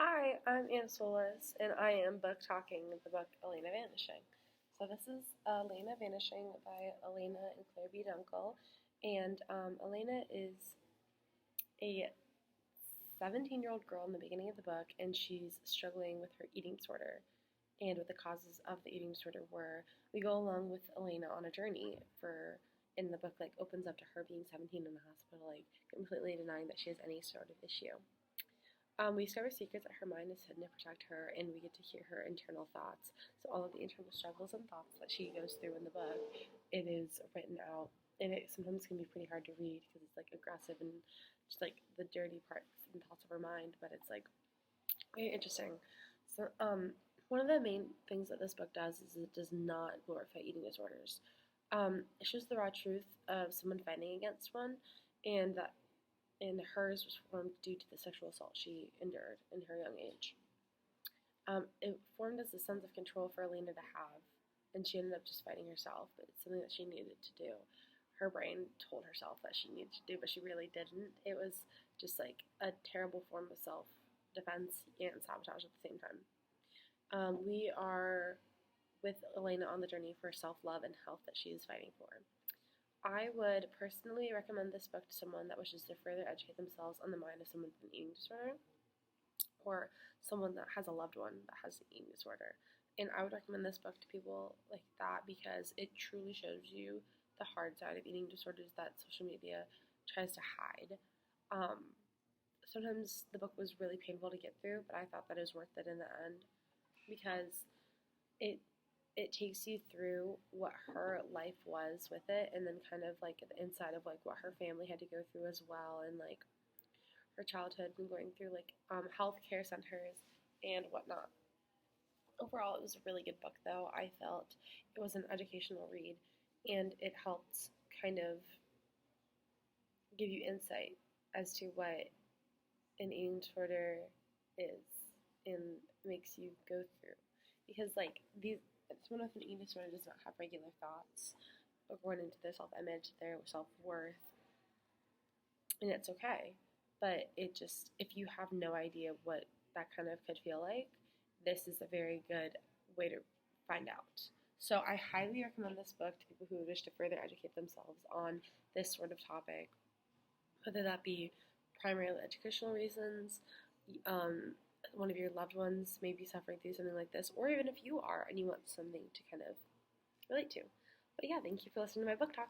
Hi, I'm Anne Solis, and I am book talking the book Elena Vanishing. So this is Elena Vanishing by Elena and Clare Dunkle, and Elena is a 17-year-old girl in the beginning of the book, and she's struggling with her eating disorder and with the causes of the eating disorder. Where we go along with Elena on a journey in the book, like opens up to her being 17 in the hospital, like completely denying that she has any sort of issue. We discover secrets that her mind has hidden to protect her, and we get to hear her internal thoughts. So all of the internal struggles and thoughts that she goes through in the book, it is written out, and it sometimes can be pretty hard to read because it's like aggressive and just like the dirty parts and thoughts of her mind. But it's like very interesting. So one of the main things that this book does is it does not glorify eating disorders. It shows the raw truth of someone fighting against one, and that and hers was formed due to the sexual assault she endured in her young age. It formed as a sense of control for Elena to have, and she ended up just fighting herself, but it's something that she needed to do. Her brain told herself that she needed to do, but she really didn't. It was just like a terrible form of self-defense and sabotage at the same time. We are with Elena on the journey for self-love and health that she is fighting for. I would personally recommend this book to someone that wishes to further educate themselves on the mind of someone with an eating disorder or someone that has a loved one that has an eating disorder. And I would recommend this book to people like that because it truly shows you the hard side of eating disorders that social media tries to hide. Sometimes the book was really painful to get through, but I thought that it was worth it in the end because it it takes you through what her life was with it, and then kind of like the inside of like what her family had to go through as well, and like her childhood and going through like healthcare centers and whatnot. Overall, it was a really good book, though. I felt it was an educational read, and it helped kind of give you insight as to what an eating disorder is and makes you go through. Because like someone with an eating disorder does not have regular thoughts according to their self-image, their self-worth, and it's okay. But it just, if you have no idea what that kind of could feel like, this is a very good way to find out. So I highly recommend this book to people who wish to further educate themselves on this sort of topic, whether that be primarily educational reasons, one of your loved ones may be suffering through something like this, or even if you are and you want something to kind of relate to. But yeah, thank you for listening to my book talk.